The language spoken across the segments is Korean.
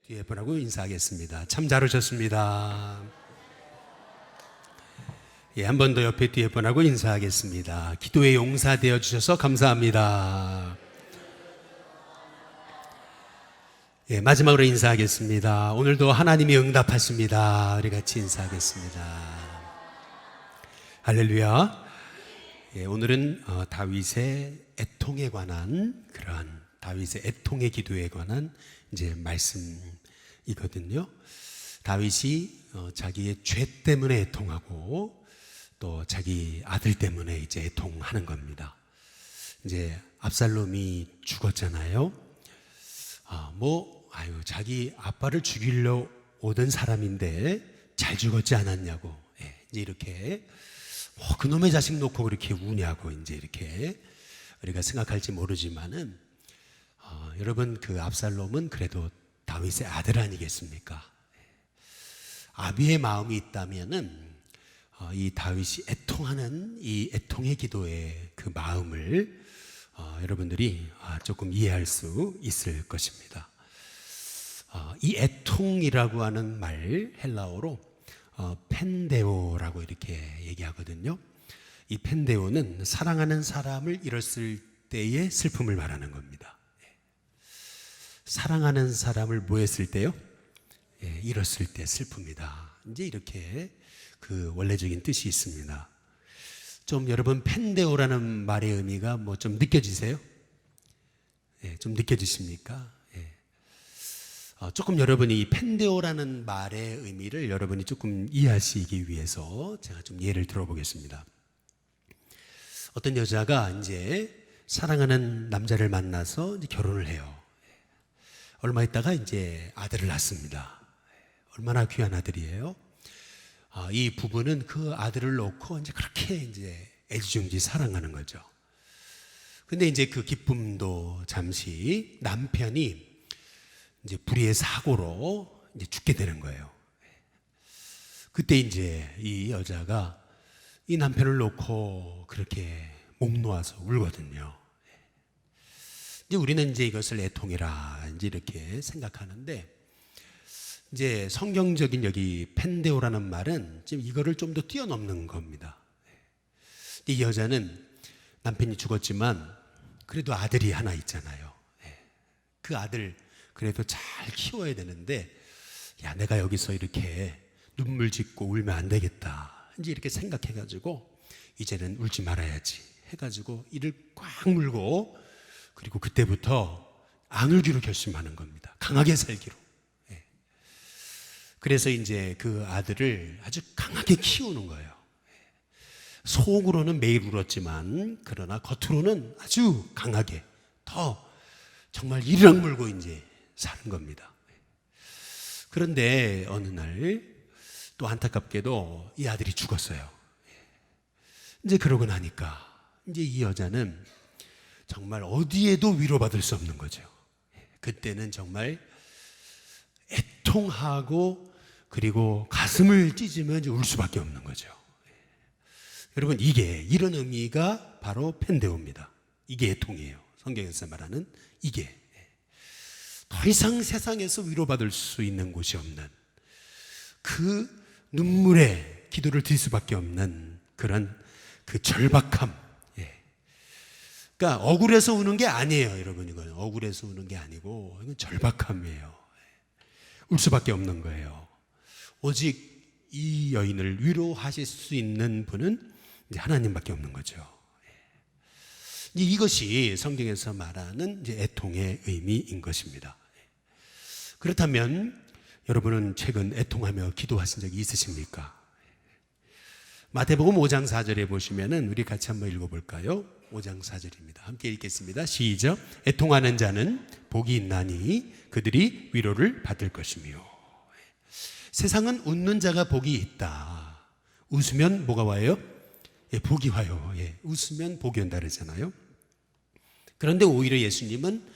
뒤에 분하고 인사하겠습니다. 참 잘 오셨습니다. 한 번 더 옆에 뒤에 분하고 인사하겠습니다. 기도에 용사되어 주셔서 감사합니다. 마지막으로 인사하겠습니다. 오늘도 하나님이 응답하십니다. 우리 같이 인사하겠습니다. 할렐루야. 오늘은 다윗의 애통에 관한 그러한 다윗의 애통의 기도에 관한 이제 말씀이거든요. 다윗이 자기의 죄 때문에 애통하고 또 자기 아들 때문에 이제 애통하는 겁니다. 이제 압살롬이 죽었잖아요. 자기 아빠를 죽이려 오던 사람인데 잘 죽었지 않았냐고. 이제 이렇게 그놈의 자식 놓고 그렇게 우냐고 이제 이렇게 우리가 생각할지 모르지만은 여러분, 그 압살롬은 그래도 다윗의 아들 아니겠습니까? 아비의 마음이 있다면은 이 다윗이 애통하는 이 애통의 기도의 그 마음을 여러분들이 조금 이해할 수 있을 것입니다. 이 애통이라고 하는 말 헬라어로 펜데오라고 이렇게 얘기하거든요. 이 펜데오는 사랑하는 사람을 잃었을 때의 슬픔을 말하는 겁니다. 사랑하는 사람을 뭐 했을 때요? 잃었을 때 슬픕니다. 이제 이렇게 그 원래적인 뜻이 있습니다. 좀 여러분, 펜데오라는 말의 의미가 뭐 좀 느껴지세요? 좀 느껴지십니까? 조금 여러분이 이 펜데오라는 말의 의미를 여러분이 조금 이해하시기 위해서 제가 좀 예를 들어보겠습니다. 어떤 여자가 이제 사랑하는 남자를 만나서 이제 결혼을 해요. 얼마 있다가 이제 아들을 낳습니다. 얼마나 귀한 아들이에요. 이 부부는 그 아들을 놓고 이제 그렇게 이제 애지중지 사랑하는 거죠. 근데 이제 그 기쁨도 잠시 남편이 이제 불의의 사고로 이제 죽게 되는 거예요. 그때 이제 이 여자가 이 남편을 놓고 그렇게 목 놓아서 울거든요. 이제 우리는 이제 이것을 애통이라 이제 이렇게 생각하는데, 이제 성경적인 여기 펜데오라는 말은 지금 이거를 좀 더 뛰어넘는 겁니다. 이 여자는 남편이 죽었지만 그래도 아들이 하나 있잖아요. 그 아들 그래도 잘 키워야 되는데, 내가 여기서 이렇게 눈물 짓고 울면 안 되겠다 이제 이렇게 생각해가지고 이제는 울지 말아야지 해가지고 이를 꽉 물고, 그리고 그때부터 안 울기로 결심하는 겁니다. 강하게 살기로. 그래서 이제 그 아들을 아주 강하게 키우는 거예요. 속으로는 매일 울었지만 그러나 겉으로는 아주 강하게 더 정말 이리락 물고 이제 사는 겁니다. 그런데 어느 날 또 안타깝게도 이 아들이 죽었어요. 이제 그러고 나니까 이제 이 여자는 정말 어디에도 위로받을 수 없는 거죠. 그때는 정말 애통하고 그리고 가슴을 찢으면 울 수밖에 없는 거죠. 여러분, 이런 의미가 바로 펜데오입니다. 이게 애통이에요. 성경에서 말하는 이게. 더 이상 세상에서 위로받을 수 있는 곳이 없는 그 눈물의 기도를 드릴 수밖에 없는 그런 그 절박함. 그러니까 억울해서 우는 게 아니에요, 여러분. 이건 억울해서 우는 게 아니고 이건 절박함이에요. 울 수밖에 없는 거예요. 오직 이 여인을 위로하실 수 있는 분은 이제 하나님밖에 없는 거죠. 이것이 성경에서 말하는 이제 애통의 의미인 것입니다. 그렇다면 여러분은 최근 애통하며 기도하신 적이 있으십니까? 마태복음 5장 4절에 보시면은 우리 같이 한번 읽어볼까요? 5장 4절입니다. 함께 읽겠습니다. 시작. 애통하는 자는 복이 있나니 그들이 위로를 받을 것이며. 세상은 웃는 자가 복이 있다. 웃으면 뭐가 와요? 복이 와요. 웃으면 복이 온다 그러잖아요. 그런데 오히려 예수님은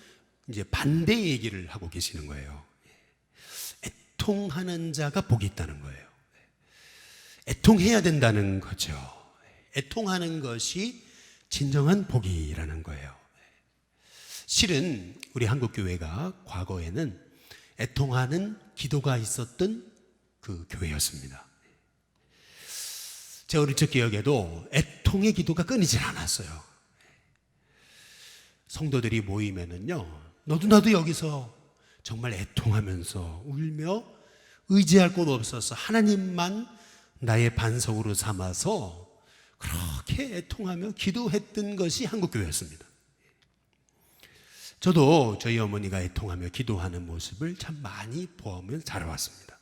이제 반대 얘기를 하고 계시는 거예요. 애통하는 자가 복이 있다는 거예요. 애통해야 된다는 거죠. 애통하는 것이 진정한 복이라는 거예요. 실은 우리 한국교회가 과거에는 애통하는 기도가 있었던 그 교회였습니다. 제 어릴 적 기억에도 애통의 기도가 끊이질 않았어요. 성도들이 모이면은요, 너도 나도 여기서 정말 애통하면서 울며 의지할 곳 없어서 하나님만 나의 반석으로 삼아서 그렇게 애통하며 기도했던 것이 한국교회였습니다. 저도 저희 어머니가 애통하며 기도하는 모습을 참 많이 보며 자라왔습니다.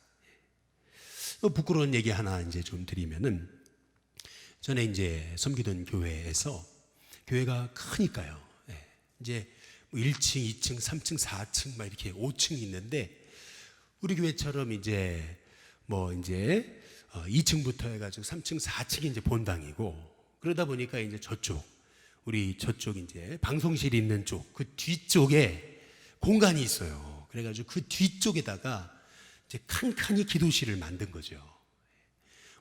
부끄러운 얘기 하나 이제 좀 드리면은, 전에 이제 섬기던 교회에서, 교회가 크니까요, 이제 1층, 2층, 3층, 4층 막 이렇게 5층이 있는데, 우리 교회처럼 이제 2층부터 해가지고 3층, 4층이 이제 본당이고, 그러다 보니까 이제 우리 저쪽 이제 방송실이 있는 쪽, 그 뒤쪽에 공간이 있어요. 그래가지고 그 뒤쪽에다가 이제 칸칸이 기도실을 만든 거죠.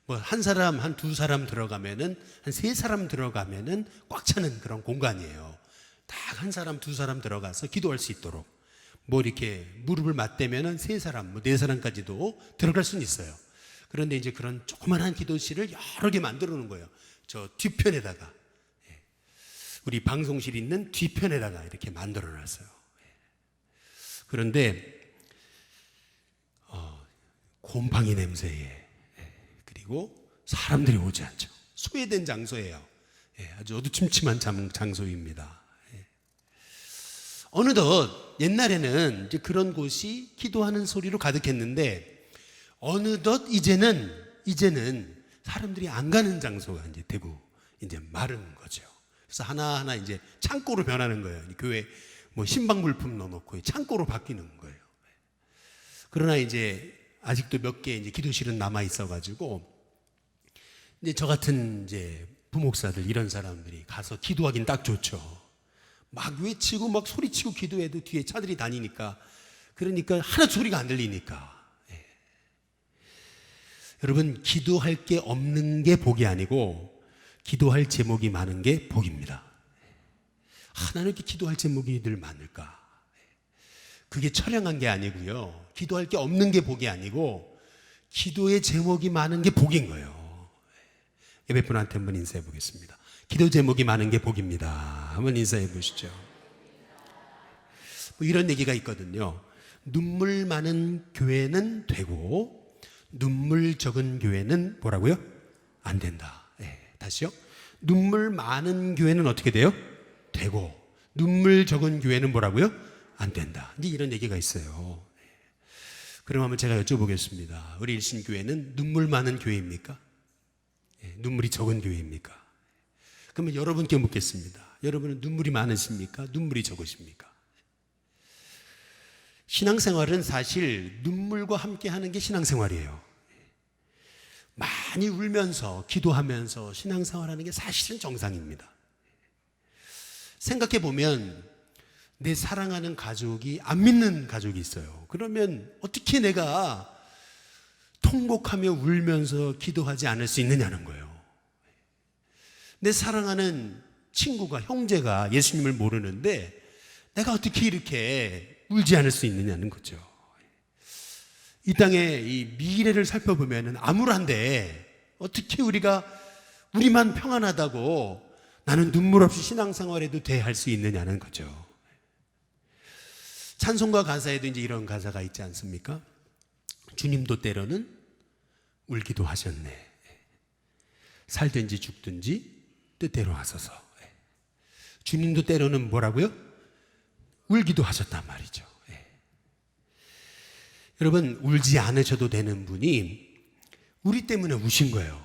한 사람, 한 두 사람 들어가면은, 한 세 사람 들어가면은 꽉 차는 그런 공간이에요. 딱 한 사람, 두 사람 들어가서 기도할 수 있도록. 이렇게 무릎을 맞대면은 세 사람, 네 사람까지도 들어갈 수는 있어요. 그런데 이제 그런 조그만한 기도실을 여러 개 만들어 놓은 거예요. 저 뒤편에다가. 우리 방송실 있는 뒤편에다가 이렇게 만들어 놨어요. 그런데, 곰팡이 냄새에, 그리고 사람들이 오지 않죠. 소외된 장소예요. 아주 어두침침한 장소입니다. 어느덧 옛날에는 이제 그런 곳이 기도하는 소리로 가득했는데, 어느덧 이제는 사람들이 안 가는 장소가 이제 되고 이제 마른 거죠. 그래서 하나하나 이제 창고로 변하는 거예요. 교회 신방 물품 넣어놓고 창고로 바뀌는 거예요. 그러나 이제 아직도 몇 개 이제 기도실은 남아 있어가지고, 이제 저 같은 이제 부목사들, 이런 사람들이 가서 기도하긴 딱 좋죠. 막 외치고 막 소리치고 기도해도 뒤에 차들이 다니니까, 그러니까 하나도 소리가 안 들리니까. 여러분, 기도할 게 없는 게 복이 아니고 기도할 제목이 많은 게 복입니다. 나는 이렇게 기도할 제목이 늘 많을까? 그게 처량한 게 아니고요, 기도할 게 없는 게 복이 아니고 기도의 제목이 많은 게 복인 거예요. 예배분한테 한번 인사해 보겠습니다. 기도 제목이 많은 게 복입니다. 한번 인사해 보시죠. 이런 얘기가 있거든요. 눈물 많은 교회는 되고 눈물 적은 교회는 뭐라고요? 안 된다. 다시요. 눈물 많은 교회는 어떻게 돼요? 되고 눈물 적은 교회는 뭐라고요? 안 된다. 이제 이런 얘기가 있어요. 그럼 한번 제가 여쭤보겠습니다. 우리 일신교회는 눈물 많은 교회입니까? 눈물이 적은 교회입니까? 그러면 여러분께 묻겠습니다. 여러분은 눈물이 많으십니까? 눈물이 적으십니까? 신앙생활은 사실 눈물과 함께 하는 게 신앙생활이에요. 많이 울면서 기도하면서 신앙생활하는 게 사실은 정상입니다. 생각해 보면 내 사랑하는 가족이 안 믿는 가족이 있어요. 그러면 어떻게 내가 통곡하며 울면서 기도하지 않을 수 있느냐는 거예요. 내 사랑하는 친구가, 형제가 예수님을 모르는데 내가 어떻게 이렇게 울지 않을 수 있느냐는 거죠. 이 땅의 이 미래를 살펴보면 암울한데 어떻게 우리만 평안하다고 나는 눈물 없이 신앙생활에도 할 수 있느냐는 거죠. 찬송가 가사에도 이제 이런 가사가 있지 않습니까? 주님도 때로는 울기도 하셨네. 살든지 죽든지 뜻대로 하소서. 주님도 때로는 뭐라고요? 울기도 하셨단 말이죠. 여러분, 울지 않으셔도 되는 분이 우리 때문에 우신 거예요.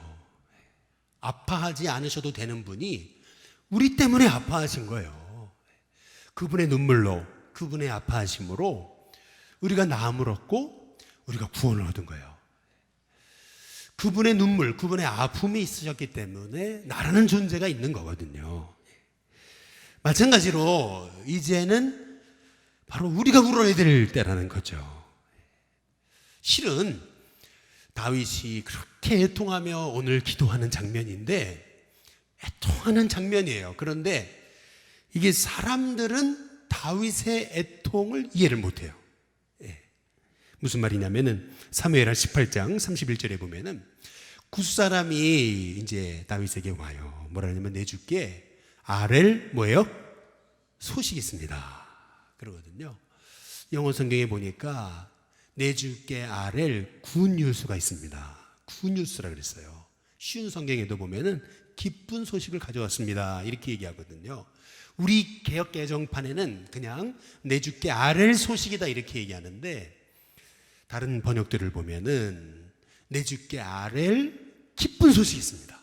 아파하지 않으셔도 되는 분이 우리 때문에 아파하신 거예요. 그분의 눈물로, 그분의 아파하심으로 우리가 나음을 얻고 우리가 구원을 얻은 거예요. 그분의 눈물, 그분의 아픔이 있으셨기 때문에 나라는 존재가 있는 거거든요. 마찬가지로 이제는 바로 우리가 울어야 될 때라는 거죠. 실은 다윗이 그렇게 애통하며 오늘 기도하는 장면인데, 애통하는 장면이에요. 그런데 이게 사람들은 다윗의 애통을 이해를 못해요. 무슨 말이냐면은 사무엘하 18장 31절에 보면은 굿사람이 이제 다윗에게 와요. 뭐라 하냐면 내 주께 아랠 뭐예요? 소식이 있습니다. 그러거든요. 영어 성경에 보니까 내 주께 아랠 굿뉴스가 있습니다. 굿뉴스라 그랬어요. 쉬운 성경에도 보면은 기쁜 소식을 가져왔습니다. 이렇게 얘기하거든요. 우리 개역 개정판에는 그냥 내 주께 아랠 소식이다 이렇게 얘기하는데 다른 번역들을 보면은 내 주께 아랠 기쁜 소식이 있습니다.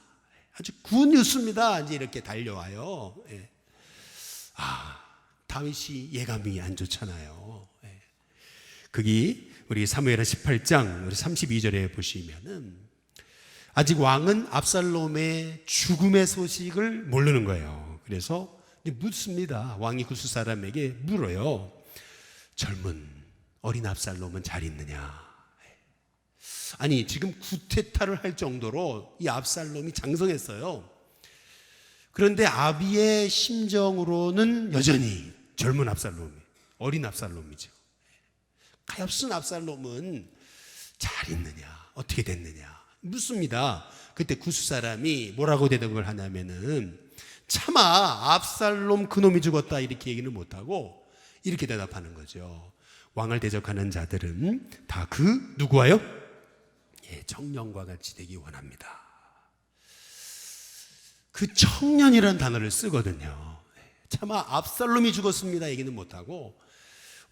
아주 굿뉴스입니다. 이제 이렇게 달려와요. 예. 다윗이 예감이 안 좋잖아요. 예. 거기 우리 사무엘하 18장 우리 32절에 보시면은 아직 왕은 압살롬의 죽음의 소식을 모르는 거예요. 그래서 묻습니다. 왕이 구스 사람에게 물어요. 젊은 어린 압살롬은 잘 있느냐? 아니 지금 구테타를 할 정도로 이 압살롬이 장성했어요. 그런데 아비의 심정으로는 여전히 젊은 압살롬이, 어린 압살롬이죠. 가엾은 압살롬은 잘 있느냐? 어떻게 됐느냐? 묻습니다. 그때 구스 사람이 뭐라고 대답을 하냐면은 차마 압살롬 그놈이 죽었다 이렇게 얘기는 못하고 이렇게 대답하는 거죠. 왕을 대적하는 자들은 다 그 누구와요? 예, 청년과 같이 되기 원합니다. 그 청년이라는 단어를 쓰거든요. 차마 압살롬이 죽었습니다 얘기는 못하고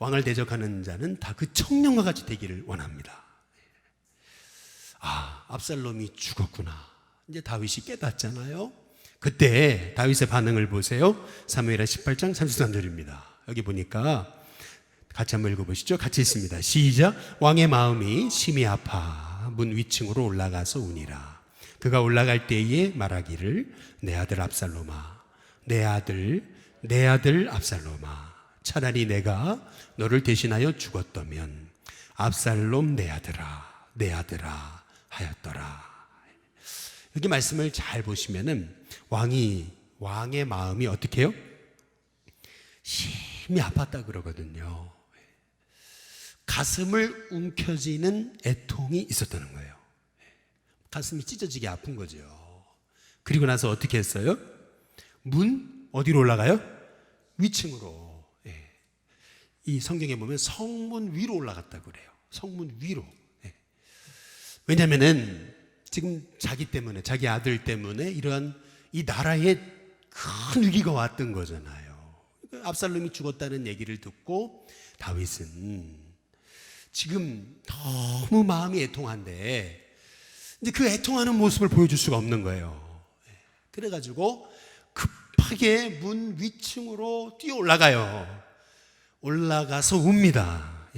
왕을 대적하는 자는 다 그 청년과 같이 되기를 원합니다. 압살롬이 죽었구나. 이제 다윗이 깨닫잖아요. 그때 다윗의 반응을 보세요. 사무엘하 18장 33절입니다. 여기 보니까 같이 한번 읽어보시죠. 같이 읽습니다. 시작. 왕의 마음이 심히 아파 문 위층으로 올라가서 우니라. 그가 올라갈 때에 말하기를 내 아들 압살롬아, 내 아들 압살롬아, 차라리 내가 너를 대신하여 죽었다면 압살롬 내 아들아 하였더라. 여기 말씀을 잘 보시면은 왕의 마음이 어떻게 해요? 심히 아팠다 그러거든요. 가슴을 움켜쥐는 애통이 있었다는 거예요. 가슴이 찢어지게 아픈 거죠. 그리고 나서 어떻게 했어요? 문 어디로 올라가요? 위층으로. 이 성경에 보면 성문 위로 올라갔다고 그래요. 성문 위로. 왜냐하면은 지금 자기 아들 때문에 이러한 이 나라에 큰 위기가 왔던 거잖아요. 압살롬이 죽었다는 얘기를 듣고 다윗은 지금 너무 마음이 애통한데 이제 그 애통하는 모습을 보여줄 수가 없는 거예요. 그래가지고 급하게 문 위층으로 뛰어 올라가요. 올라가서 웁니다.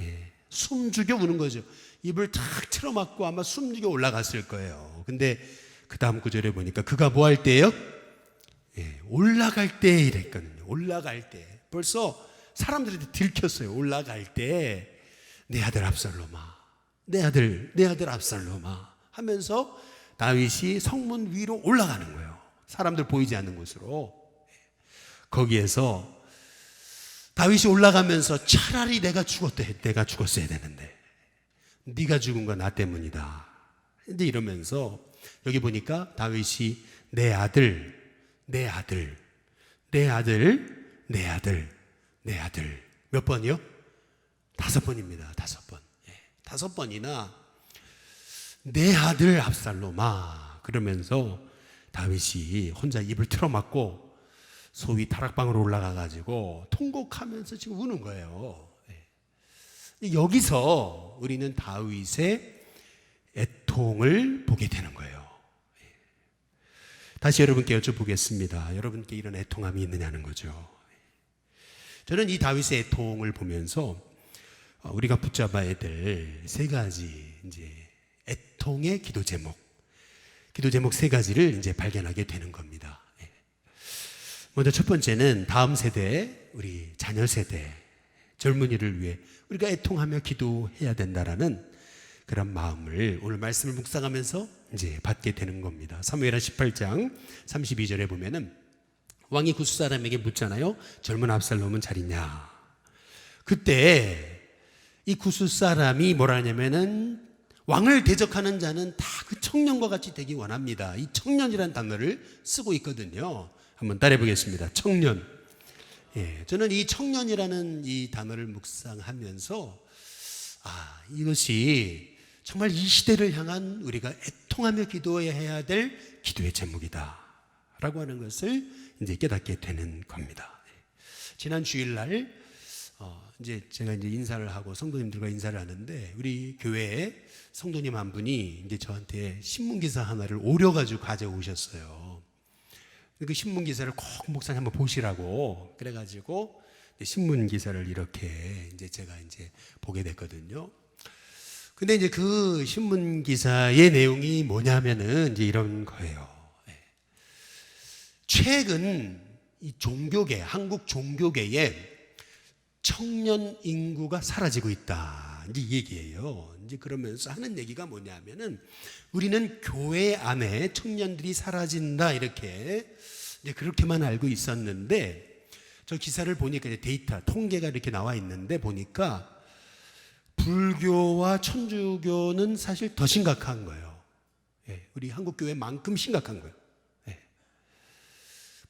숨죽여 우는 거죠. 입을 탁 틀어막고 아마 숨죽여 올라갔을 거예요. 근데 그 다음 구절에 보니까 그가 뭐 할 때예요? 올라갈 때 이랬거든요. 올라갈 때. 벌써 사람들한테 들켰어요. 올라갈 때 내 아들 압살롬아, 내 아들 압살롬아 하면서 다윗이 성문 위로 올라가는 거예요. 사람들 보이지 않는 곳으로. 거기에서 다윗이 올라가면서 차라리 내가 죽었어야 되는데 네가 죽은 건 나 때문이다. 이제 이러면서 여기 보니까 다윗이 내 아들 몇 번이요? 5번입니다. 5번. 5번이나 내 아들 압살롬아 그러면서 다윗이 혼자 입을 틀어막고 소위 다락방으로 올라가가지고 통곡하면서 지금 우는 거예요. 여기서 우리는 다윗의 애통을 보게 되는 거예요. 다시 여러분께 여쭤보겠습니다. 여러분께 이런 애통함이 있느냐는 거죠. 저는 이 다윗의 애통을 보면서 우리가 붙잡아야 될 3가지 이제 애통의 기도 제목 3가지를 이제 발견하게 되는 겁니다. 먼저 첫 번째는 다음 세대, 우리 자녀 세대, 젊은이를 위해 우리가 애통하며 기도해야 된다라는 그런 마음을 오늘 말씀을 묵상하면서 이제 받게 되는 겁니다. 사무엘하 18장 32절에 보면은 왕이 구스 사람에게 묻잖아요. 젊은 압살롬은 잘 있냐? 그때 이 구스 사람이 뭐라 하냐면은 왕을 대적하는 자는 다 그 청년과 같이 되기 원합니다. 이 청년이라는 단어를 쓰고 있거든요. 한번 따라해 보겠습니다. 청년. 예, 저는 이 청년이라는 이 단어를 묵상하면서 이것이 정말 이 시대를 향한 우리가 애통하며 기도해야 될 기도의 제목이다 라고 하는 것을 이제 깨닫게 되는 겁니다. 지난 주일날 이제 제가 이제 인사를 하고 성도님들과 인사를 하는데 우리 교회에 성도님 한 분이 이제 저한테 신문기사 하나를 오려가지고 가져오셨어요. 그 신문기사를 꼭 목사님 한번 보시라고 그래가지고 신문기사를 이렇게 이제 제가 이제 보게 됐거든요. 근데 이제 그 신문기사의 내용이 뭐냐면은 이제 이런 거예요. 최근 이 종교계, 한국 종교계에 청년 인구가 사라지고 있다. 이제 이 얘기예요. 이제 그러면서 하는 얘기가 뭐냐면은 우리는 교회 안에 청년들이 사라진다 이렇게 이제 그렇게만 알고 있었는데 저 기사를 보니까 이제 데이터 통계가 이렇게 나와 있는데 보니까 불교와 천주교는 사실 더 심각한 거예요. 우리 한국 교회만큼 심각한 거예요.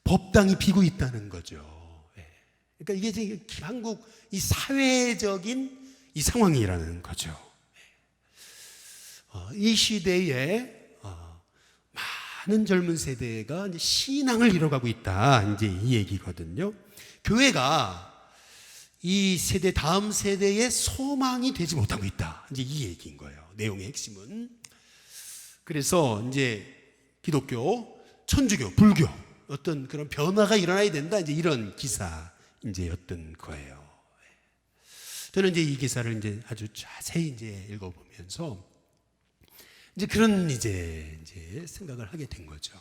법당이 비고 있다는 거죠. 그러니까 이게 지금 한국 이 사회적인 이 상황이라는 거죠. 이 시대에 많은 젊은 세대가 이제 신앙을 잃어가고 있다. 이제 이 얘기거든요. 교회가 이 세대 다음 세대의 소망이 되지 못하고 있다. 이제 이 얘기인 거예요. 내용의 핵심은. 그래서 이제 기독교, 천주교, 불교 어떤 그런 변화가 일어나야 된다. 이제 이런 기사 이제였던 거예요. 저는 이제 이 기사를 이제 아주 자세히 이제 읽어보면서 이제 그런 이제 생각을 하게 된 거죠.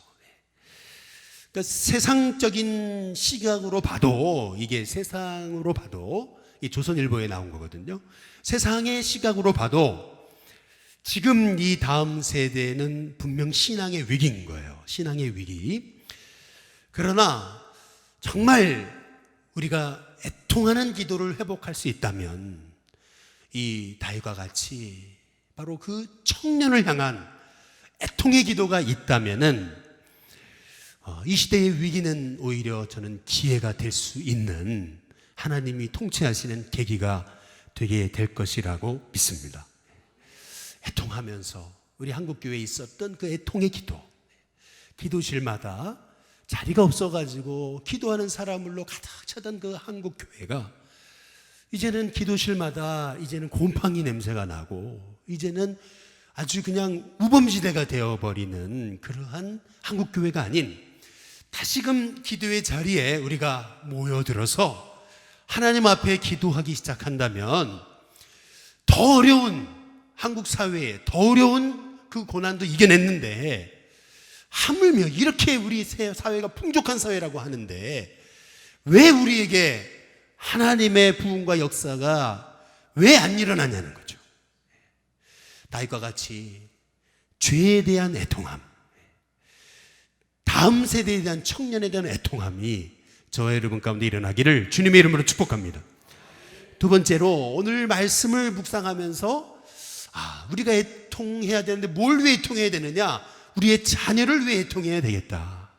그러니까 세상적인 시각으로 봐도 이게 세상으로 봐도 이 조선일보에 나온 거거든요. 세상의 시각으로 봐도 지금 이 다음 세대는 분명 신앙의 위기인 거예요. 신앙의 위기. 그러나 정말 우리가 애통하는 기도를 회복할 수 있다면 이 다윗과 같이 바로 그 청년을 향한 애통의 기도가 있다면은 이 시대의 위기는 오히려 저는 기회가 될 수 있는 하나님이 통치하시는 계기가 되게 될 것이라고 믿습니다. 애통하면서 우리 한국교회에 있었던 그 애통의 기도, 기도실마다 자리가 없어가지고 기도하는 사람으로 가득 차던 그 한국교회가 이제는 기도실마다 이제는 곰팡이 냄새가 나고 이제는 아주 그냥 우범지대가 되어버리는 그러한 한국교회가 아닌 다시금 기도의 자리에 우리가 모여들어서 하나님 앞에 기도하기 시작한다면 더 어려운 한국 사회에 더 어려운 그 고난도 이겨냈는데 하물며 이렇게 우리 사회가 풍족한 사회라고 하는데 왜 우리에게 하나님의 부흥과 역사가 왜 안 일어나냐는 거죠. 다윗과 같이 죄에 대한 애통함, 다음 세대에 대한 청년에 대한 애통함이 저와 여러분 가운데 일어나기를 주님의 이름으로 축복합니다. 두 번째로 오늘 말씀을 묵상하면서 우리가 애통해야 되는데 뭘 위해 애통해야 되느냐? 우리의 자녀를 위해 애통해야 되겠다.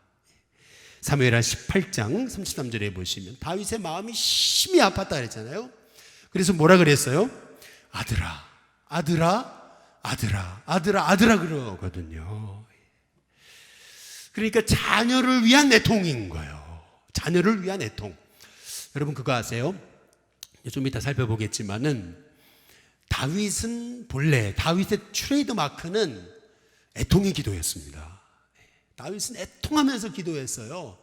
사무엘하 18장 33절에 보시면 다윗의 마음이 심히 아팠다 그랬잖아요. 그래서 뭐라 그랬어요? 아들아, 아들아, 아들아, 아들아, 아들아 그러거든요. 그러니까 자녀를 위한 애통인 거예요. 자녀를 위한 애통. 여러분 그거 아세요? 좀 이따 살펴보겠지만은 다윗은 본래 다윗의 트레이드 마크는 애통의 기도였습니다. 다윗은 애통하면서 기도했어요.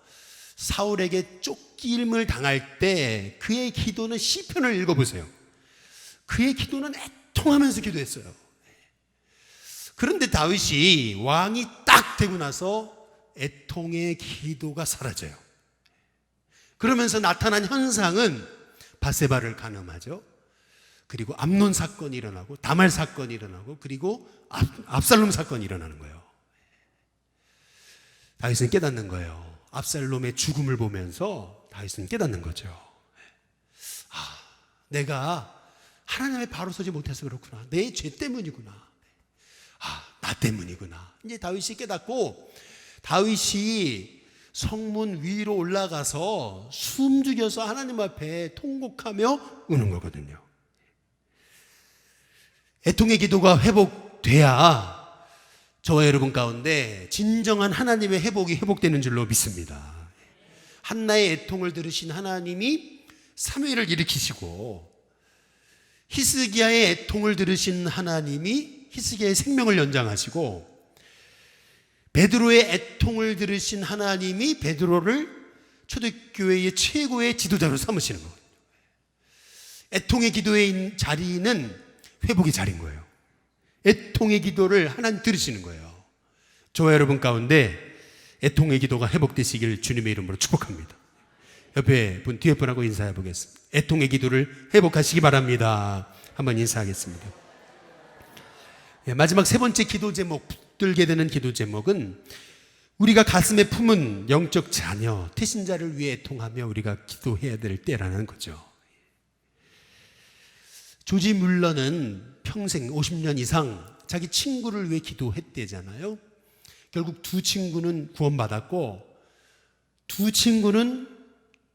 사울에게 쫓김을 당할 때 그의 기도는 시편을 읽어보세요. 그의 기도는 애통하면서 기도했어요. 그런데 다윗이 왕이 딱 되고 나서 애통의 기도가 사라져요. 그러면서 나타난 현상은 바세바를 간음하죠. 그리고 암논 사건이 일어나고 다말 사건이 일어나고 그리고 압살롬 사건이 일어나는 거예요. 다윗은 깨닫는 거예요. 압살롬의 죽음을 보면서 다윗은 깨닫는 거죠. 내가 하나님 앞에 바로 서지 못해서 그렇구나. 내 죄 때문이구나. 나 때문이구나. 이제 다윗이 깨닫고 다윗이 성문 위로 올라가서 숨죽여서 하나님 앞에 통곡하며 우는 거거든요. 애통의 기도가 회복돼야 저와 여러분 가운데 진정한 하나님의 회복이 회복되는 줄로 믿습니다. 한나의 애통을 들으신 하나님이 사무엘을 일으키시고, 히스기야의 애통을 들으신 하나님이 히스기야의 생명을 연장하시고, 베드로의 애통을 들으신 하나님이 베드로를 초대교회의 최고의 지도자로 삼으시는 거예요. 애통의 기도의 자리는 회복의 자리인 거예요. 애통의 기도를 하나님 들으시는 거예요. 저와 여러분 가운데 애통의 기도가 회복되시길 주님의 이름으로 축복합니다. 옆에 분, 뒤에 분하고 인사해 보겠습니다. 애통의 기도를 회복하시기 바랍니다. 한번 인사하겠습니다. 마지막 세 번째 기도 제목, 붙들게 되는 기도 제목은 우리가 가슴에 품은 영적 자녀, 태신자를 위해 애통하며 우리가 기도해야 될 때라는 거죠. 조지 뮬러는 평생 50년 이상 자기 친구를 위해 기도했대잖아요. 결국 두 친구는 구원받았고 두 친구는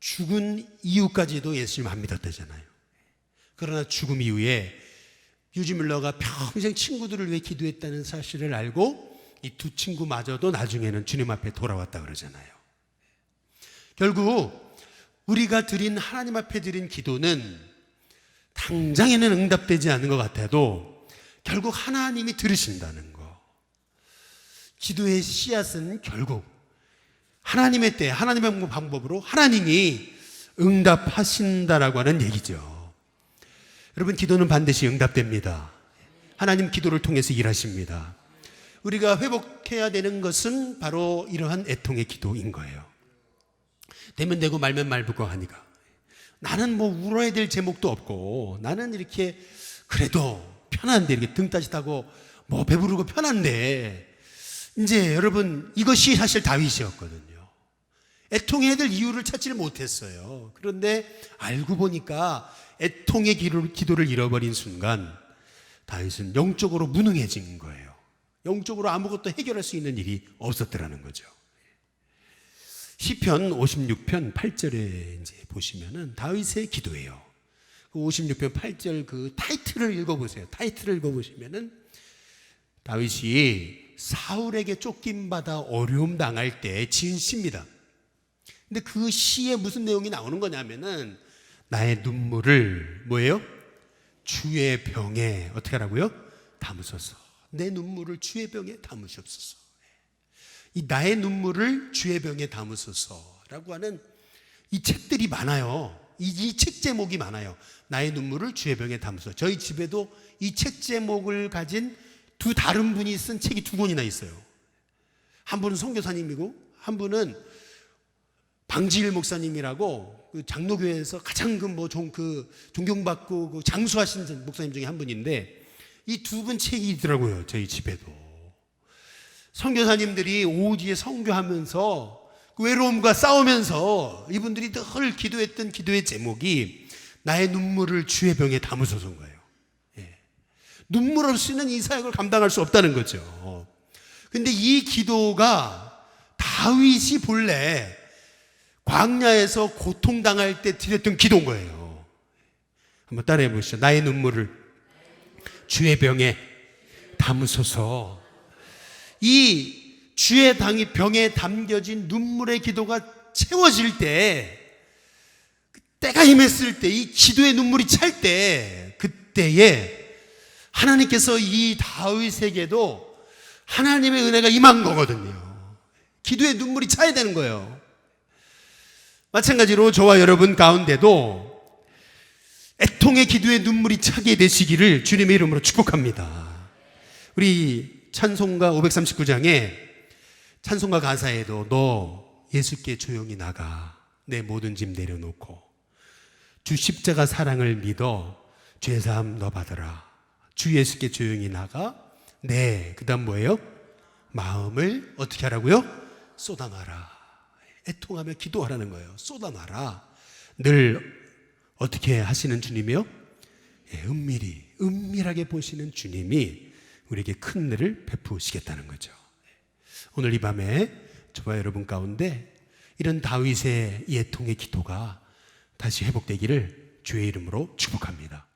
죽은 이후까지도 예수님 안 믿었다잖아요. 그러나 죽음 이후에 조지 뮬러가 평생 친구들을 위해 기도했다는 사실을 알고 이 두 친구마저도 나중에는 주님 앞에 돌아왔다 그러잖아요. 결국 우리가 드린, 하나님 앞에 드린 기도는 당장에는 응답되지 않는 것 같아도 결국 하나님이 들으신다는 거. 기도의 씨앗은 결국 하나님의 때, 하나님의 방법으로 하나님이 응답하신다라고 하는 얘기죠. 여러분, 기도는 반드시 응답됩니다. 하나님 기도를 통해서 일하십니다. 우리가 회복해야 되는 것은 바로 이러한 애통의 기도인 거예요. 되면 되고 말면 말고 하니까 나는 뭐 울어야 될 제목도 없고, 나는 이렇게 그래도 편한데, 이렇게 등 따뜻하고 뭐 배부르고 편한데, 이제 여러분, 이것이 사실 다윗이었거든요. 애통해야 될 이유를 찾지를 못했어요. 그런데 알고 보니까 애통의 기도를 잃어버린 순간 다윗은 영적으로 무능해진 거예요. 영적으로 아무것도 해결할 수 있는 일이 없었더라는 거죠. 시편 56편 8절에 이제 보시면은 다윗의 기도예요. 그 56편 8절 그 타이틀을 읽어보세요. 타이틀을 읽어보시면은 다윗이 사울에게 쫓김받아 어려움 당할 때 지은 시입니다. 근데 그 시에 무슨 내용이 나오는 거냐면은 나의 눈물을 뭐예요? 주의 병에 어떻게 하라고요? 담으소서. 내 눈물을 주의 병에 담으시옵소서. 이 나의 눈물을 주의 병에 담으소서라고 하는 이 책들이 많아요. 이 책 제목이 많아요. 나의 눈물을 주의 병에 담으소서. 저희 집에도 이 책 제목을 가진 두 다른 분이 쓴 책이 두 권이나 있어요. 한 분은 선교사님이고 한 분은 방지일 목사님이라고 그 장로교회에서 가장 존경받고 그 장수하신 목사님 중에 한 분인데, 이 두 분 책이 있더라고요. 저희 집에도. 선교사님들이 오후지에 선교하면서 그 외로움과 싸우면서 이분들이 늘 기도했던 기도의 제목이 나의 눈물을 주의 병에 담으소서인 거예요. 눈물 없이는 이 사역을 감당할 수 없다는 거죠. 근데 이 기도가 다윗이 본래 광야에서 고통당할 때 드렸던 기도인 거예요. 한번 따라해 보시죠. 나의 눈물을 주의 병에 담으소서. 이 주의 병에 담겨진 눈물의 기도가 채워질 때, 때가 임했을 때, 이 기도의 눈물이 찰 때, 그때에 하나님께서 이 다윗에게도 하나님의 은혜가 임한 거거든요. 기도의 눈물이 차야 되는 거예요. 마찬가지로 저와 여러분 가운데도 애통의 기도의 눈물이 차게 되시기를 주님의 이름으로 축복합니다. 우리 찬송가 539장에 찬송가 가사에도 너 예수께 조용히 나가 내 모든 짐 내려놓고 주 십자가 사랑을 믿어 죄사함 너 받으라. 주 예수께 조용히 나가 그 다음 뭐예요? 마음을 어떻게 하라고요? 쏟아놔라. 애통하며 기도하라는 거예요. 쏟아놔라. 늘 어떻게 하시는 주님이요? 은밀하게 보시는 주님이 우리에게 큰 은혜를 베푸시겠다는 거죠. 오늘 이 밤에 저와 여러분 가운데 이런 다윗의 예통의 기도가 다시 회복되기를 주의 이름으로 축복합니다.